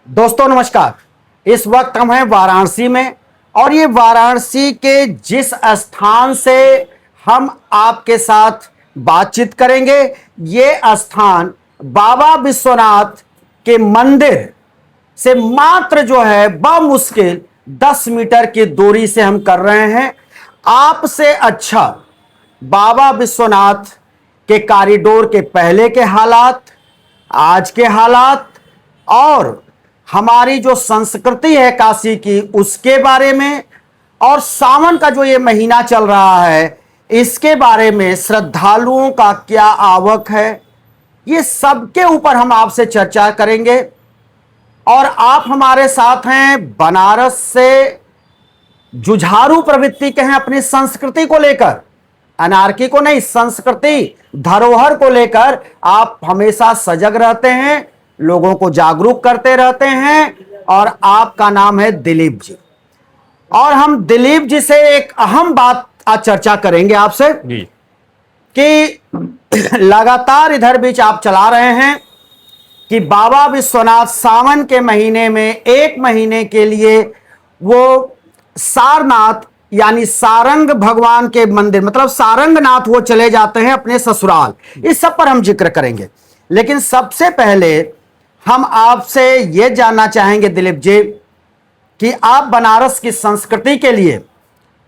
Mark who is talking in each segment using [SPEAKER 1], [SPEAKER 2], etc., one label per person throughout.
[SPEAKER 1] दोस्तों नमस्कार। इस वक्त हम हैं वाराणसी में और ये वाराणसी के जिस स्थान से हम आपके साथ बातचीत करेंगे, ये स्थान बाबा विश्वनाथ के मंदिर से मात्र जो है बमुश्किल 10 मीटर की दूरी से हम कर रहे हैं। आपसे अच्छा बाबा विश्वनाथ के कॉरिडोर के पहले के हालात, आज के हालात और हमारी जो संस्कृति है काशी की उसके बारे में, और सावन का जो ये महीना चल रहा है इसके बारे में, श्रद्धालुओं का क्या आवक है, ये सबके ऊपर हम आपसे चर्चा करेंगे। और आप हमारे साथ हैं, बनारस से जुझारू प्रवृत्ति के हैं अपनी संस्कृति को लेकर, अनारकी को नहीं, संस्कृति धरोहर को लेकर आप हमेशा सजग रहते हैं, लोगों को जागरूक करते रहते हैं। और आपका नाम है दिलीप जी, और हम दिलीप जी से एक अहम बात आज चर्चा करेंगे आपसे कि लगातार इधर बीच आप चला रहे हैं कि बाबा विश्वनाथ सावन के महीने में 1 महीने के लिए वो सारनाथ यानी सारंग भगवान के मंदिर, मतलब सारंगनाथ वो चले जाते हैं अपने ससुराल। इस सब पर हम जिक्र करेंगे, लेकिन सबसे पहले हम आपसे यह जानना चाहेंगे दिलीप जी कि आप बनारस की संस्कृति के लिए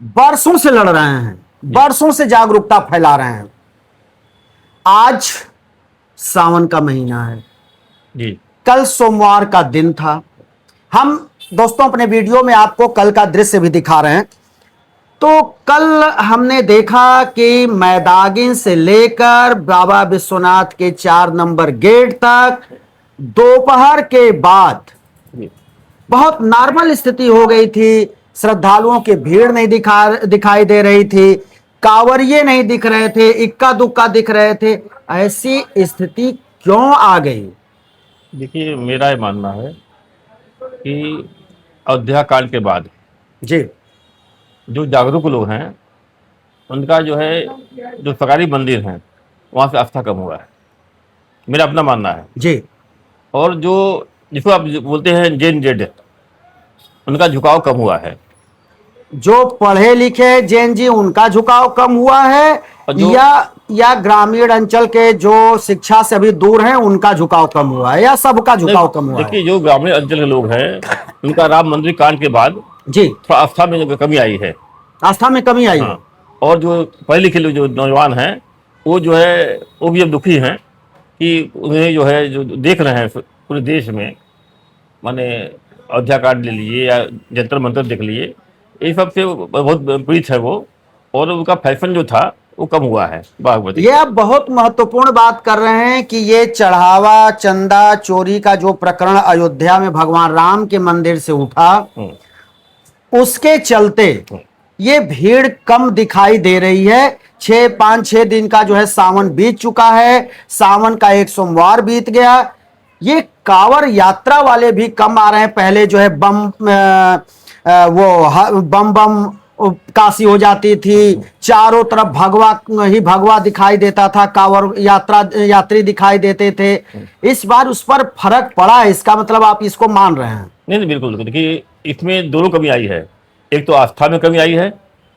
[SPEAKER 1] बरसों से लड़ रहे हैं, बरसों से जागरूकता फैला रहे हैं। आज सावन का महीना है
[SPEAKER 2] जी।
[SPEAKER 1] कल सोमवार का दिन था। हम दोस्तों अपने वीडियो में आपको कल का दृश्य भी दिखा रहे हैं। तो कल हमने देखा कि मैदागिन से लेकर बाबा विश्वनाथ के 4 नंबर गेट तक दोपहर के बाद बहुत नॉर्मल स्थिति हो गई थी। श्रद्धालुओं की भीड़ नहीं दिखाई दे रही थी, कांवरिये नहीं दिख रहे थे, इक्का दुक्का दिख रहे थे। ऐसी स्थिति क्यों आ गई?
[SPEAKER 2] देखिए, मेरा ये मानना है कि अयोध्या कांड के बाद
[SPEAKER 1] जी,
[SPEAKER 2] जो जागरूक लोग हैं उनका जो है, जो सरकारी मंदिर हैं वहाँ से आस्था कम हुआ है, मेरा अपना मानना है।
[SPEAKER 1] जी,
[SPEAKER 2] और जो जिसको आप बोलते हैं जैन जेड, उनका झुकाव कम हुआ है।
[SPEAKER 1] जो पढ़े लिखे जैन जी उनका झुकाव कम हुआ है, या ग्रामीण अंचल के जो शिक्षा से अभी दूर हैं उनका झुकाव कम हुआ है, या सबका झुकाव कम हुआ है?
[SPEAKER 2] देखिए, जो ग्रामीण अंचल के लोग हैं उनका राम मंदिर कांड के बाद
[SPEAKER 1] जी
[SPEAKER 2] थोड़ा आस्था में कमी आई है।
[SPEAKER 1] आस्था में कमी आई है।
[SPEAKER 2] हाँ। और जो पढ़े लिखे लोग, जो नौजवान हैं, वो जो है वो भी अब दुखी हैं कि उन्हें जो है, जो देख रहे हैं पूरे देश में, माने अयोध्या कांड ले लिए या जंतर मंतर देख लिए, ये सब से बहुत पीड़ित है वो। और उनका फैशन जो था वो कम हुआ है। बागवती,
[SPEAKER 1] ये आप बहुत महत्वपूर्ण बात कर रहे हैं कि ये चढ़ावा चंदा चोरी का जो प्रकरण अयोध्या में भगवान राम के मंदिर से उठा, उसके चलते ये भीड़ कम दिखाई दे रही है। 5-6 दिन का जो है सावन बीत चुका है, सावन का एक सोमवार बीत गया। ये कांवर यात्रा वाले भी कम आ रहे हैं। पहले जो है बम बम काशी हो जाती थी, चारों तरफ भगवा ही भगवा दिखाई देता था, कांवर यात्री दिखाई देते थे। इस बार उस पर फर्क पड़ा है, इसका मतलब आप इसको मान रहे हैं?
[SPEAKER 2] नहीं, बिल्कुल। देखिए, इसमें दोनों कमी आई है। एक तो आस्था में कमी आई है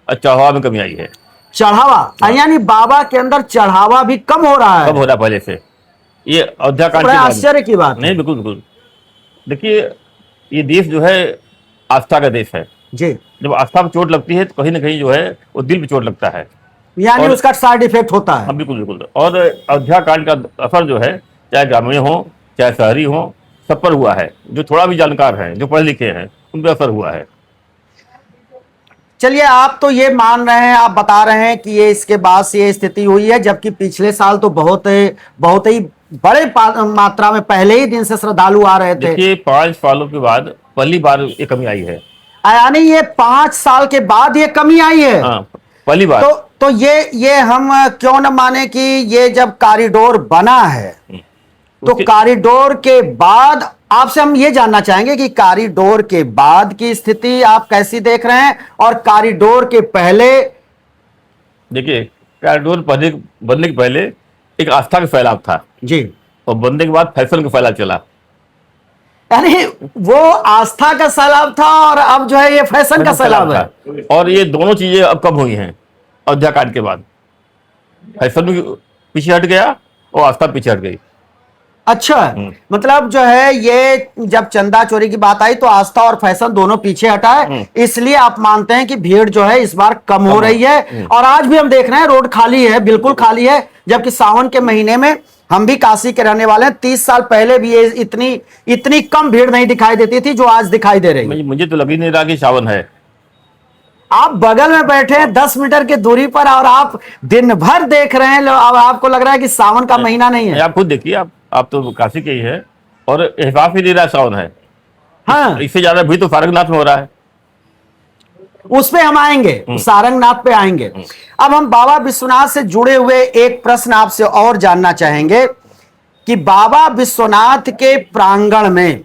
[SPEAKER 2] और चढ़ावा में कमी आई है।
[SPEAKER 1] चढ़ावा यानी बाबा के अंदर चढ़ावा भी कम हो रहा है?
[SPEAKER 2] कम हो रहा है पहले से। ये अयोध्या कांड
[SPEAKER 1] बड़ा आश्चर्य की बात
[SPEAKER 2] नहीं, बिल्कुल बिल्कुल। देखिए, ये देश जो है आस्था का देश है
[SPEAKER 1] जी।
[SPEAKER 2] जब आस्था पर चोट लगती है तो कहीं ना कहीं जो है वो दिल पे चोट लगता है,
[SPEAKER 1] यानी उसका साइड इफेक्ट होता है।
[SPEAKER 2] हाँ, बिल्कुल बिल्कुल। और अयोध्या कांड का असर जो है, चाहे ग्रामीण हो चाहे शहरी हो, सब पर हुआ है। जो थोड़ा भी जानकार है, जो पढ़े लिखे हैं, उन पर असर हुआ है।
[SPEAKER 1] चलिए, आप तो ये मान रहे हैं, आप बता रहे हैं कि ये इसके बाद से ये स्थिति हुई है, जबकि पिछले साल तो बहुत ही बड़े मात्रा में पहले ही दिन से श्रद्धालु आ रहे थे।
[SPEAKER 2] देखिए, 5 सालों के बाद पहली बार ये कमी आई है।
[SPEAKER 1] यानी ये 5 साल के बाद ये कमी आई है?
[SPEAKER 2] हाँ, पहली बार।
[SPEAKER 1] तो ये हम क्यों न माने कि ये जब कॉरिडोर बना है, तो कॉरिडोर के बाद आपसे हम ये जानना चाहेंगे कि कॉरिडोर के बाद की स्थिति आप कैसी देख रहे हैं, और कॉरिडोर के पहले?
[SPEAKER 2] देखिए, कॉरिडोर बनने के पहले एक आस्था का फैलाव था
[SPEAKER 1] जी,
[SPEAKER 2] और बनने के बाद फैशन का फैलाव चला।
[SPEAKER 1] यानी वो आस्था का सैलाब था और अब जो है ये फैशन का सैलाब है।
[SPEAKER 2] और ये दोनों चीजें अब कम हुई हैं अयोध्या कांड के बाद। फैशन भी पीछे हट गया और आस्था पीछे हट गई।
[SPEAKER 1] अच्छा, मतलब जो है ये जब चंदा चोरी की बात आई तो आस्था और फैशन दोनों पीछे हटा है, इसलिए आप मानते हैं कि भीड़ जो है इस बार कम हो रही है। और आज भी हम देख रहे हैं रोड खाली है, बिल्कुल खाली है, जबकि सावन के महीने में हम भी काशी के रहने वाले हैं, 30 साल पहले भी ये इतनी कम भीड़ नहीं दिखाई देती थी जो आज दिखाई दे रही है।
[SPEAKER 2] मुझे तो लग ही नहीं रहा कि सावन है।
[SPEAKER 1] आप बगल में बैठे हैं 10 मीटर की दूरी पर और आप दिन भर देख रहे हैं, अब आपको लग रहा है कि सावन का महीना नहीं है।
[SPEAKER 2] आप खुद देखिए, आप तो काशी के ही है और एहसास ही नहीं रहा सावन है।
[SPEAKER 1] हाँ,
[SPEAKER 2] इससे ज्यादा भी तो सारंगनाथ में हो रहा है।
[SPEAKER 1] उस पे हम आएंगे, सारंगनाथ पे आएंगे। अब हम बाबा विश्वनाथ से जुड़े हुए एक प्रश्न आपसे और जानना चाहेंगे कि बाबा विश्वनाथ के प्रांगण में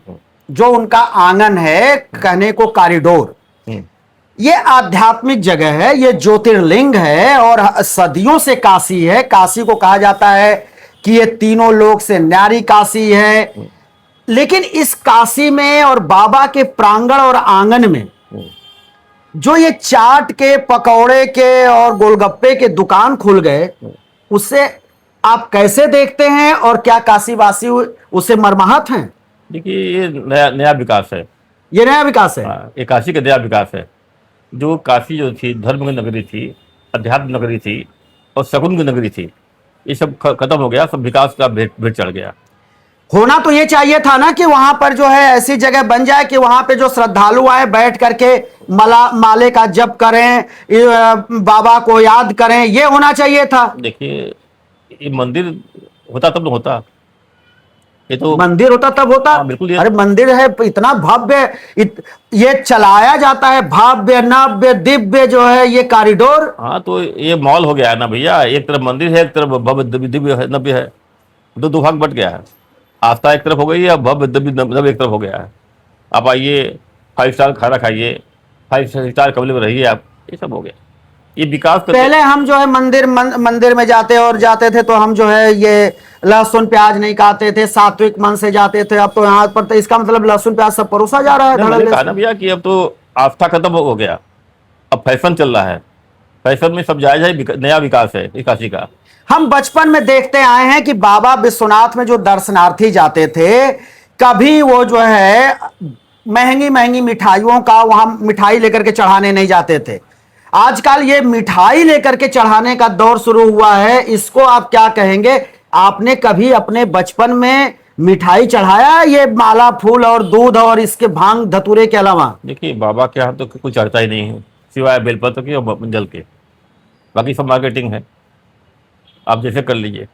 [SPEAKER 1] जो उनका आंगन है, कहने को कॉरिडोर, ये आध्यात्मिक जगह है, ये ज्योतिर्लिंग है और सदियों से काशी है। काशी को कहा जाता है कि ये तीनों लोक से न्यारी काशी है। लेकिन इस काशी में और बाबा के प्रांगण और आंगन में जो ये चाट के, पकौड़े के और गोलगप्पे के दुकान खुल गए, उससे आप कैसे देखते हैं और क्या काशीवासी उससे मर्माहत हैं?
[SPEAKER 2] देखिए, ये नया विकास है।
[SPEAKER 1] ये नया विकास है।
[SPEAKER 2] ये काशी का नया विकास है। जो काशी जो थी धर्म की नगरी थी, अध्यात्म नगरी थी और शकुन की नगरी थी, ये सब खत्म हो गया, सब विकास का भेंट चढ़ गया।
[SPEAKER 1] होना तो ये चाहिए था ना कि वहां पर जो है ऐसी जगह बन जाए कि वहां पे जो श्रद्धालु आए बैठ करके माले का जप करें, बाबा को याद करें, ये होना चाहिए था।
[SPEAKER 2] देखिए, ये मंदिर होता तब तो होता, ये तो
[SPEAKER 1] मंदिर होता तब होता।
[SPEAKER 2] बिल्कुल।
[SPEAKER 1] अरे मंदिर है इतना भव्य, ये चलाया जाता है, भव्य नव्य दिव्य जो है ये कॉरिडोर।
[SPEAKER 2] हाँ, तो ये मॉल हो गया है ना भैया। एक तरफ मंदिर है, एक तरफ भव्य दिव्य है, नव्य है, दो भाग बट गया है। आस्था एक तरफ हो गई है, भव्य दिव्य नव्य एक तरफ हो गया है। आप आइए, 5 स्टार खाना खाइए, 5 स्टार कमरे में रहिए आप, ये सब हो गया। ये विकास
[SPEAKER 1] पहले हम जो है मंदिर में जाते थे तो हम जो है ये लहसुन प्याज नहीं खाते थे, सात्विक मन से जाते थे। अब तो यहाँ पर तो इसका मतलब लहसुन प्याज सब परोसा जा रहा है।
[SPEAKER 2] कहा ना भैया कि अब तो आस्था खत्म हो गया, अब फैशन चल रहा है। फैशन में सब जायज है, नया विकास है इस काशी का।
[SPEAKER 1] हम बचपन में देखते आए हैं कि बाबा विश्वनाथ में जो दर्शनार्थी जाते थे, कभी वो जो है महंगी महंगी मिठाइयों का वहां मिठाई लेकर के चढ़ाने नहीं जाते थे। आजकल ये मिठाई लेकर के चढ़ाने का दौर शुरू हुआ है, इसको आप क्या कहेंगे? आपने कभी अपने बचपन में मिठाई चढ़ाया, ये माला फूल और दूध और इसके भांग धतूरे के अलावा?
[SPEAKER 2] देखिए, बाबा के यहाँ तो कुछ चढ़ता ही नहीं है सिवाय बेलपत्र के और जल के। बाकी सब मार्केटिंग है, आप जैसे कर लीजिए,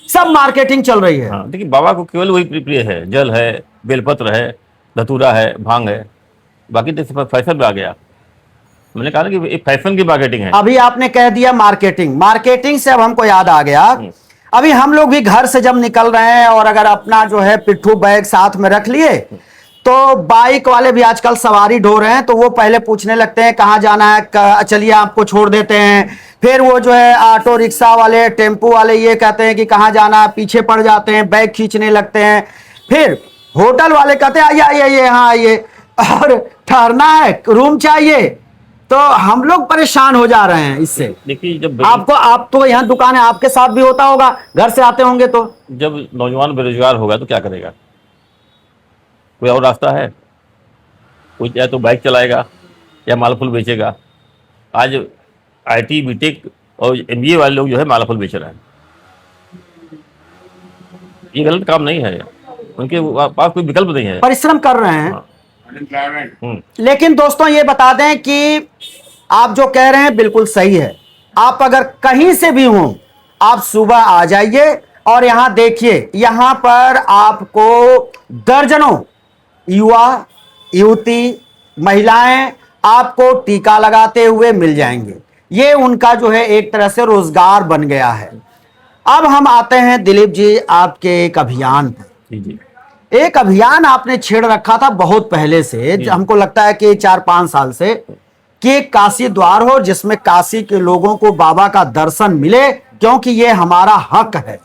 [SPEAKER 1] सब मार्केटिंग चल रही है।
[SPEAKER 2] हाँ, देखिए बाबा को केवल वही प्रिय है, जल है, बेलपत्र है, धतूरा है, भांग है। बाकी तो फैशन में आ गया। मैंने कहा ना कि एक फैशन की मार्केटिंग है।
[SPEAKER 1] अभी आपने कह दिया मार्केटिंग से अब हमको याद आ गया। अभी हम लोग भी घर से जब निकल रहे हैं और अगर अपना जो है पिट्ठू बैग साथ में रख लिए, तो बाइक वाले भी आजकल सवारी ढो रहे हैं, तो वो पहले पूछने लगते हैं कहाँ जाना है, चलिए आपको छोड़ देते हैं। फिर वो जो है ऑटो रिक्शा वाले, टेम्पो वाले ये कहते हैं कि कहाँ जाना है, पीछे पड़ जाते हैं, बैग खींचने लगते हैं। फिर होटल वाले कहते हैं आइए आइए, यहाँ आइए, और ठहरना है, रूम चाहिए। तो हम लोग परेशान हो जा रहे हैं इससे।
[SPEAKER 2] देखिए, जब
[SPEAKER 1] आप तो यहाँ दुकान है, आपके साथ भी होता होगा, घर से आते होंगे तो।
[SPEAKER 2] जब नौजवान बेरोजगार होगा तो क्या करेगा? कोई और रास्ता है? कोई या तो बाइक चलाएगा या माल फूल बेचेगा। आज IT, BTech और MBA वाले लोग जो है माला फूल बेच रहे हैं। ये गलत काम नहीं है, उनके पास कोई विकल्प नहीं है,
[SPEAKER 1] परिश्रम कर रहे हैं।
[SPEAKER 2] हाँ।
[SPEAKER 1] लेकिन दोस्तों ये बता दें कि आप जो कह रहे हैं बिल्कुल सही है। आप अगर कहीं से भी हो, आप सुबह आ जाइए और यहां देखिए, यहां पर आपको दर्जनों युवा युवती महिलाएं आपको टीका लगाते हुए मिल जाएंगे। ये उनका जो है एक तरह से रोजगार बन गया है। अब हम आते हैं दिलीप जी आपके एक अभियान पर।
[SPEAKER 2] जी।
[SPEAKER 1] एक अभियान आपने छेड़ रखा था बहुत पहले से, हमको लगता है कि 4-5 साल से, कि एक काशी द्वार हो जिसमें काशी के लोगों को बाबा का दर्शन मिले, क्योंकि ये हमारा हक है।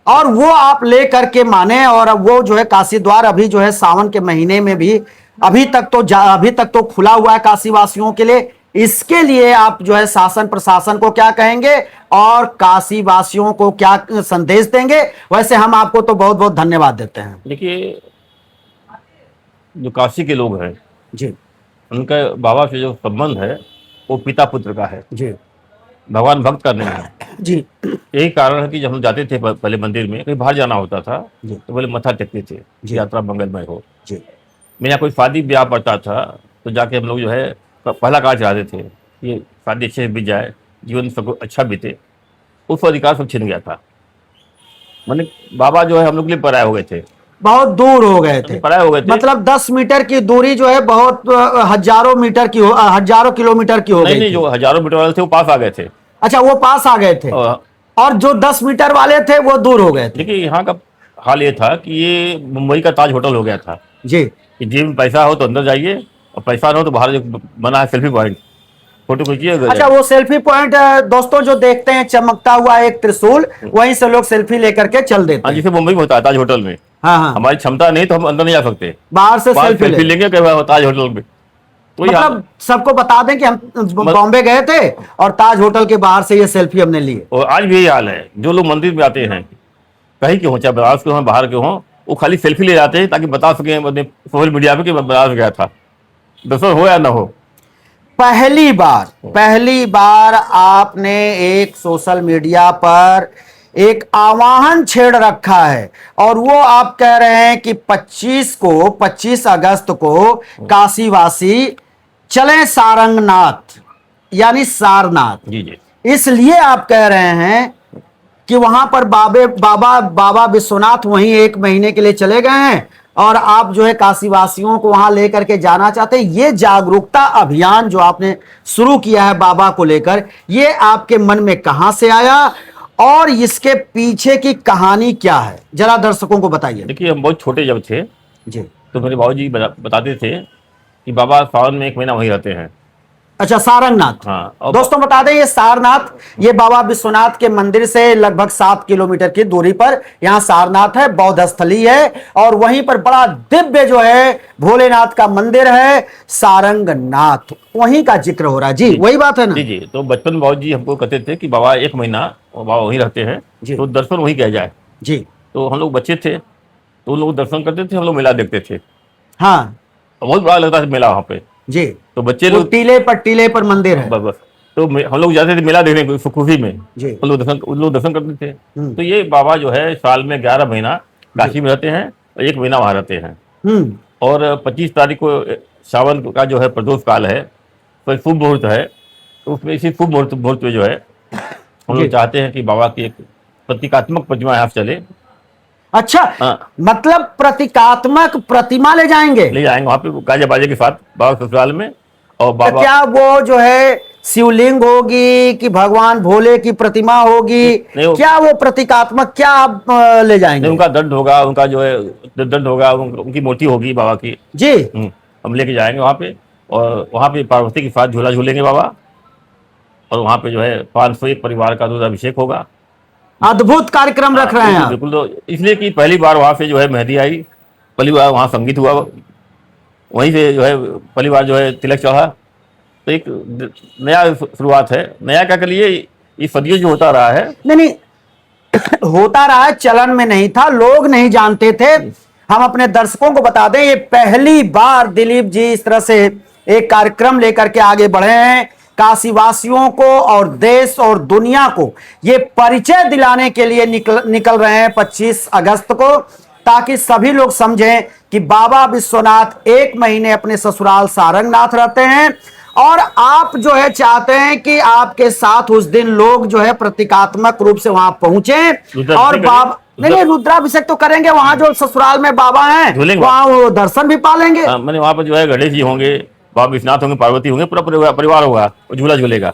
[SPEAKER 1] और वो आप ले करके माने, और वो जो है काशी द्वार अभी जो है सावन के महीने में भी अभी तक तो खुला हुआ है काशी वासियों के लिए। इसके लिए आप जो है शासन प्रशासन को क्या कहेंगे और काशी वासियों को क्या संदेश देंगे? वैसे हम आपको तो बहुत बहुत धन्यवाद देते हैं।
[SPEAKER 2] देखिए, जो काशी के लोग हैं
[SPEAKER 1] जी
[SPEAKER 2] उनका बाबा से जो संबंध है वो पिता पुत्र का है,
[SPEAKER 1] जी
[SPEAKER 2] भगवान भक्त का नहीं है।
[SPEAKER 1] जी
[SPEAKER 2] यही कारण है कि जब हम जाते थे पहले मंदिर में, कहीं बाहर जाना होता था
[SPEAKER 1] जी
[SPEAKER 2] तो बोले मत्था टेकते थे
[SPEAKER 1] जी।
[SPEAKER 2] यात्रा मंगलमय हो।
[SPEAKER 1] जी
[SPEAKER 2] मेरे यहाँ कोई शादी ब्याह पड़ता था तो जाके हम लोग जो है पहला कार्य चाहते थे कि शादी अच्छे से बीत जाए, जीवन सब अच्छा बीते। उस अधिकार सब छिन गया था। मैंने बाबा जो है हम लोग के लिए पराये हो गए थे,
[SPEAKER 1] बहुत दूर हो गए थे,
[SPEAKER 2] पराये हो गए थे।
[SPEAKER 1] मतलब 10 मीटर की दूरी जो है बहुत हजारों मीटर की हजारों किलोमीटर की हो
[SPEAKER 2] नहीं
[SPEAKER 1] गई
[SPEAKER 2] नहीं,
[SPEAKER 1] थी।
[SPEAKER 2] जो हजारों मीटर वाले थे वो पास आ गए थे।
[SPEAKER 1] अच्छा, वो पास आ गए थे, और जो 10 मीटर वाले थे वो दूर हो गए थे।
[SPEAKER 2] देखिए, यहाँ का हाल ये था कि ये मुंबई का ताज होटल हो गया था
[SPEAKER 1] जी
[SPEAKER 2] कि जेब में पैसा हो तो अंदर जाइए और पैसा ना हो तो बाहर जो बना है सेल्फी पॉइंट, फोटो खींचिए।
[SPEAKER 1] अच्छा, वो सेल्फी पॉइंट दोस्तों जो देखते हैं चमकता हुआ एक त्रिशूल, वहीं से लोग सेल्फी लेकर के चल देते
[SPEAKER 2] हाँ,
[SPEAKER 1] हैं।
[SPEAKER 2] जैसे मुंबई में होता है ताज होटल में।
[SPEAKER 1] हाँ हाँ,
[SPEAKER 2] हमारी क्षमता नहीं तो हम अंदर नहीं जा सकते,
[SPEAKER 1] बाहर से
[SPEAKER 2] बाहर
[SPEAKER 1] सेल्फी
[SPEAKER 2] सेल्फी
[SPEAKER 1] ले।
[SPEAKER 2] लेंगे कहीं ताज होटल में। तो यहाँ
[SPEAKER 1] मतलब सबको बता दें कि हम बॉम्बे गए थे और ताज होटल के बाहर से ये सेल्फी हमने ली है।
[SPEAKER 2] और आज भी यही हाल है। जो लोग मंदिर में आते हैं कहीं के हों, चाहे बनारस के हों बाहर के हों, वो खाली सेल्फी ले जाते हैं ताकि बता सकें अपने सोशल मीडिया पे कि मैं बनारस गया था, दर्शन हो या ना हो।
[SPEAKER 1] पहली बार आपने एक सोशल मीडिया पर एक आह्वान छेड़ रखा है, और वो आप कह रहे हैं कि 25 अगस्त को काशीवासी चलें सारंगनाथ यानी सारनाथ।
[SPEAKER 2] जी जी।
[SPEAKER 1] इसलिए आप कह रहे हैं कि वहां पर बाबा विश्वनाथ वहीं 1 महीने के लिए चले गए हैं, और आप जो है काशीवासियों को वहां लेकर के जाना चाहते हैं। ये जागरूकता अभियान जो आपने शुरू किया है बाबा को लेकर, ये आपके मन में कहां से आया और इसके पीछे की कहानी क्या है, जरा दर्शकों को बताइए।
[SPEAKER 2] देखिए, हम बहुत छोटे जब थे
[SPEAKER 1] जी।
[SPEAKER 2] तो मेरे बाबूजी बताते थे कि बाबा सावन में 1 महीना वहीं रहते हैं।
[SPEAKER 1] अच्छा, सारंगनाथ।
[SPEAKER 2] हाँ, और
[SPEAKER 1] दोस्तों बता दें, ये सारनाथ, ये बाबा विश्वनाथ के मंदिर से लगभग 7 किलोमीटर की दूरी पर यहाँ सारनाथ है, बौद्ध स्थली है, और वहीं पर बड़ा दिव्य जो है भोलेनाथ का मंदिर है सारंगनाथ, वहीं का जिक्र हो रहा है। जी, वही बात है ना?
[SPEAKER 2] जी जी। तो बचपन में बाबूजी हमको कहते थे कि बाबा 1 महीना बाबा वहीं रहते हैं
[SPEAKER 1] जी।
[SPEAKER 2] तो दर्शन वहीं किया जाए।
[SPEAKER 1] जी
[SPEAKER 2] तो हम लोग बच्चे थे तो उन लोग दर्शन करते थे, हम लोग मेला देखते थे।
[SPEAKER 1] हाँ
[SPEAKER 2] बहुत बड़ा लगता था मेला वहाँ पे।
[SPEAKER 1] जी,
[SPEAKER 2] तो बच्चे
[SPEAKER 1] वो
[SPEAKER 2] लोग
[SPEAKER 1] टीले पर मंदिर है।
[SPEAKER 2] बस बस तो हम लोग जाते थे मेला देखने को खुशी में।
[SPEAKER 1] जी।
[SPEAKER 2] उन लोग दर्शन करते थे। तो ये बाबा जो है साल में 11 महीना काशी में रहते हैं और 1 महीना वहाँ रहते हैं। और 25 तारीख को सावन का जो है प्रदोष काल है, तो शुभ मुहूर्त है। तो उसमें इसी शुभ मुहूर्त में जो है हम लोग चाहते हैं कि बाबा की एक प्रतीकात्मक प्रतिमा यहाँ से चले।
[SPEAKER 1] अच्छा,
[SPEAKER 2] हाँ,
[SPEAKER 1] मतलब प्रतीकात्मक प्रतिमा ले जाएंगे?
[SPEAKER 2] ले जाएंगे वहाँ पे गाजे बाजे के साथ बाबा ससुराल में। और
[SPEAKER 1] तो
[SPEAKER 2] बाबा
[SPEAKER 1] क्या वो जो है शिवलिंग होगी कि भगवान भोले की प्रतिमा होगी?
[SPEAKER 2] नहीं,
[SPEAKER 1] क्या वो प्रतीकात्मक क्या आप ले जाएंगे?
[SPEAKER 2] उनका दंड होगा, उनका जो है दंड होगा, उनकी मूर्ति होगी बाबा की।
[SPEAKER 1] जी।
[SPEAKER 2] हम लेके जाएंगे वहाँ पे, और वहाँ पे पार्वती के साथ झूला झूलेंगे बाबा, और वहाँ पे जो है 501 परिवार का रुद्राभिषेक होगा।
[SPEAKER 1] अद्भुत कार्यक्रम रख रहे हैं आप।
[SPEAKER 2] बिल्कुल। तो इसलिए कि पहली बार वहाँ से जो है मेहंदी आई, पहली बार वहाँ संगीत हुआ, वहीं से जो है पहली बार जो है तिलक चढ़ा। तो एक नया शुरुआत है। नया क्या कर लिए, ये सदियों जो होता रहा है।
[SPEAKER 1] नहीं होता रहा है, चलन में नहीं था, लोग नहीं जानते थे। हम अपने दर्शकों को बता दें, ये पहली बार दिलीप जी इस तरह से एक कार्यक्रम लेकर के आगे बढ़े हैं, काशीवासियों को और देश और दुनिया को ये परिचय दिलाने के लिए निकल रहे हैं 25 अगस्त को, ताकि सभी लोग समझें कि बाबा विश्वनाथ 1 महीने अपने ससुराल सारंगनाथ रहते हैं, और आप जो है चाहते हैं कि आपके साथ उस दिन लोग जो है प्रतीकात्मक रूप से वहां पहुंचे, और बाबा नहीं रुद्राभिषेक तो करेंगे, वहां जो ससुराल में बाबा हैं वहां वो दर्शन भी पालेंगे।
[SPEAKER 2] मैंने वहां पर जो है गणेश जी होंगे, बाबा विश्वनाथ होंगे, पार्वती होंगे, पूरा परिवार होगा, झूला झूलेगा,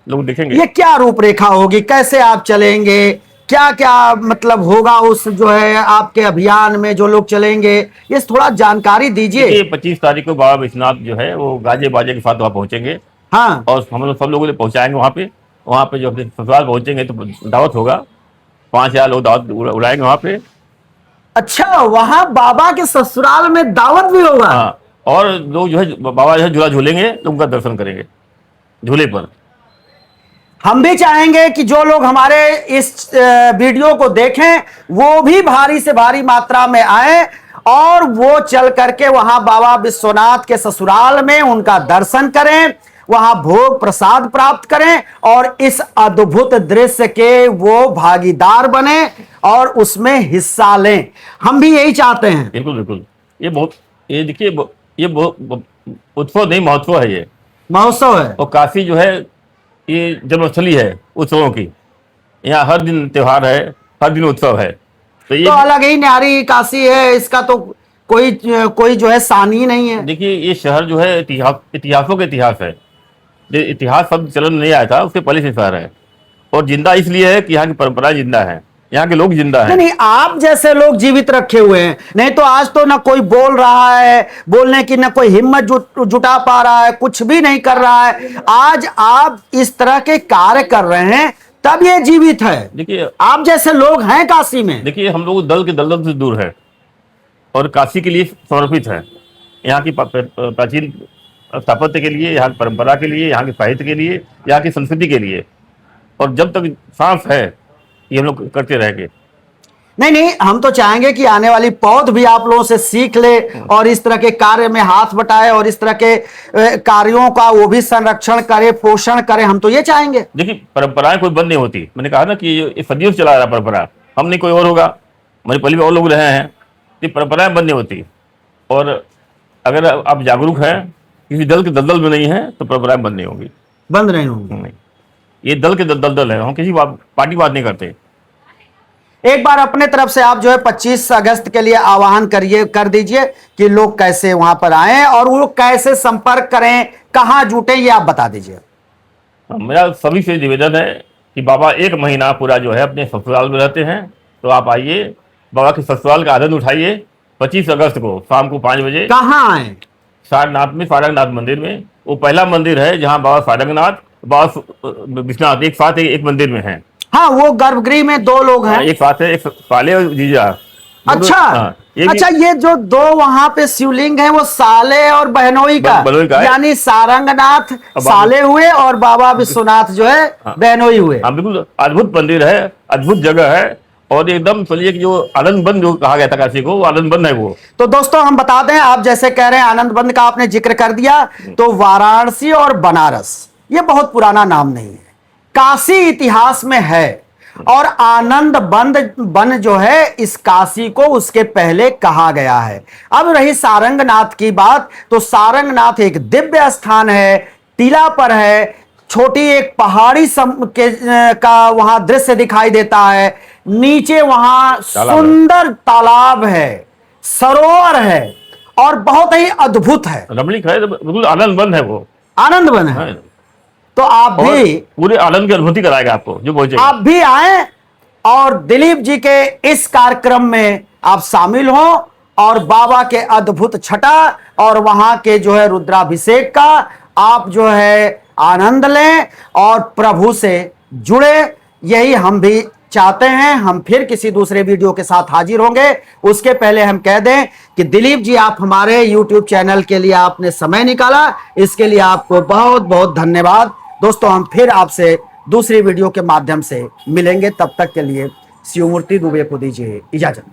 [SPEAKER 2] लोग देखेंगे।
[SPEAKER 1] ये क्या रूपरेखा होगी, कैसे आप चलेंगे, क्या क्या मतलब होगा उस जो है आपके अभियान में जो लोग चलेंगे, ये थोड़ा जानकारी दीजिए।
[SPEAKER 2] 25 तारीख को बाबा विश्वनाथ जो है वो गाजे बाजे के साथ वहाँ पहुंचेंगे।
[SPEAKER 1] हाँ,
[SPEAKER 2] और हम लोग सब लोगों को पहुंचाएंगे वहाँ पे जो अपने ससुराल पहुंचेंगे तो दावत होगा, 5,000 लोग दावत उड़ाएंगे वहां पे।
[SPEAKER 1] अच्छा, वहां बाबा के ससुराल में दावत भी होगा?
[SPEAKER 2] हाँ, और लोग जो है बाबा जो है झूला झूलेंगे तो उनका दर्शन करेंगे झूले पर।
[SPEAKER 1] हम भी चाहेंगे कि जो लोग हमारे इस वीडियो को देखें वो भी भारी से भारी मात्रा में आए और वो चल करके वहां बाबा विश्वनाथ के ससुराल में उनका दर्शन करें, वहां भोग प्रसाद प्राप्त करें और इस अद्भुत दृश्य के वो भागीदार बने और उसमें हिस्सा लें। हम भी यही चाहते हैं।
[SPEAKER 2] बिल्कुल बिल्कुल। ये देखिए ये बहुत उत्सव नहीं, महोत्सव है ये,
[SPEAKER 1] महोत्सव है।
[SPEAKER 2] और काशी जो है ये जन्मस्थली है उत्सवों की। यहाँ हर दिन त्योहार है, हर दिन उत्सव है। तो ये
[SPEAKER 1] तो अलग ही न्यारी काशी है, इसका तो कोई जो है सानी नहीं है।
[SPEAKER 2] देखिए ये शहर जो है इतिहासों का इतिहास है। जो इतिहास शब्द चलन नहीं आया था उससे पहले से शहर है, और जिंदा इसलिए है कि यहाँ की परंपराएं जिंदा है, यहाँ के लोग जिंदा हैं।
[SPEAKER 1] नहीं, आप जैसे लोग जीवित रखे हुए हैं। नहीं तो आज तो ना कोई बोल रहा है, बोलने की ना कोई हिम्मत जुटा पा रहा है, कुछ भी नहीं कर रहा है। आज आप इस तरह के कार्य कर रहे हैं तब ये जीवित है।
[SPEAKER 2] देखिए
[SPEAKER 1] आप जैसे लोग हैं काशी में।
[SPEAKER 2] देखिए हम लोग दल के दलदल से दूर है और काशी के लिए समर्पित है। यहाँ की प्राचीन स्थापत्य के लिए, यहाँ की परंपरा के लिए, यहाँ के साहित्य के लिए, यहाँ की संस्कृति के लिए, और जब तक सांस है ये हम लोग करते रहेंगे।
[SPEAKER 1] नहीं, हम तो चाहेंगे कि आने वाली पौध भी आप लोगों से सीख ले और इस तरह के कार्य में हाथ बटाए और इस तरह के कार्यों का वो भी संरक्षण करे, पोषण करे। हम तो ये चाहेंगे।
[SPEAKER 2] देखिए परंपराएं कोई बंद नहीं होती। मैंने कहा ना कि ये सदियों से चला रहा परंपरा, हम नहीं कोई और होगा, हमारे पहले भी और लोग रहे हैं। ये परंपराएं बंद नहीं होती, और अगर आप जागरूक हैं, किसी दल के दलदल में नहीं है, तो परंपराएं बंद नहीं होंगी।
[SPEAKER 1] बंद नहीं होंगी।
[SPEAKER 2] नहीं, ये दल के दलदल है, हम किसी पार्टी बात नहीं करते।
[SPEAKER 1] एक बार अपने तरफ से आप जो है 25 अगस्त के लिए आह्वान कर दीजिए कि लोग कैसे वहां पर आए और वो कैसे संपर्क करें, कहां जुटे, ये आप बता दीजिए।
[SPEAKER 2] मेरा सभी से निवेदन है कि बाबा 1 महीना पूरा जो है अपने ससुराल में रहते हैं, तो आप आइए, बाबा के ससुराल का आनंद उठाइए। 25 अगस्त को शाम को 5 बजे
[SPEAKER 1] कहाँ आए?
[SPEAKER 2] सारनाथ में सारंगनाथ मंदिर में। वो पहला मंदिर है जहाँ बाबा सारंगनाथ, बाबा विश्वनाथ एक साथ एक मंदिर में है।
[SPEAKER 1] हाँ, वो गर्भगृह में 2 लोग हैं।
[SPEAKER 2] एक साथ है, एक साले और जीजा।
[SPEAKER 1] अच्छा, अच्छा, ये जो 2 वहां पे शिवलिंग है वो साले और बहनोई का, यानी सारंगनाथ साले हुए और बाबा विश्वनाथ जो है बहनोई हुए।
[SPEAKER 2] हाँ बिल्कुल, अद्भुत मंदिर है, अद्भुत जगह है, और एकदम चलिए कि जो आनंद बंद जो कहा गया था काशी को, वो आनंद बंद है वो।
[SPEAKER 1] तो दोस्तों हम बता दें, आप जैसे कह रहे हैं आनंद बंद का आपने जिक्र कर दिया, तो वाराणसी और बनारस ये बहुत पुराना नाम नहीं है, काशी इतिहास में है। और आनंद बन जो है इस काशी को उसके पहले कहा गया है। अब रही सारंगनाथ की बात, तो सारंगनाथ एक दिव्य स्थान है, टीला पर है, छोटी एक पहाड़ी का वहां दृश्य दिखाई देता है। नीचे वहां सुंदर तालाब है, सरोवर है और बहुत ही अद्भुत है,
[SPEAKER 2] रमणीक है, बिल्कुल आनंद बंद है वो,
[SPEAKER 1] आनंद बन है। तो आप भी
[SPEAKER 2] पूरे आनंद की अनुभूति कराएगा आपको जो पहुंचेगा।
[SPEAKER 1] आप भी आए और दिलीप जी के इस कार्यक्रम में आप शामिल हो और बाबा के अद्भुत छटा और वहां के जो है रुद्राभिषेक का आप जो है आनंद लें और प्रभु से जुड़े। यही हम भी चाहते हैं। हम फिर किसी दूसरे वीडियो के साथ हाजिर होंगे। उसके पहले हम कह दें कि दिलीप जी, आप हमारे YouTube चैनल के लिए आपने समय निकाला, इसके लिए आपको बहुत बहुत धन्यवाद। दोस्तों हम फिर आपसे दूसरी वीडियो के माध्यम से मिलेंगे, तब तक के लिए शिवमूर्ति दुबे को दीजिए इजाजत।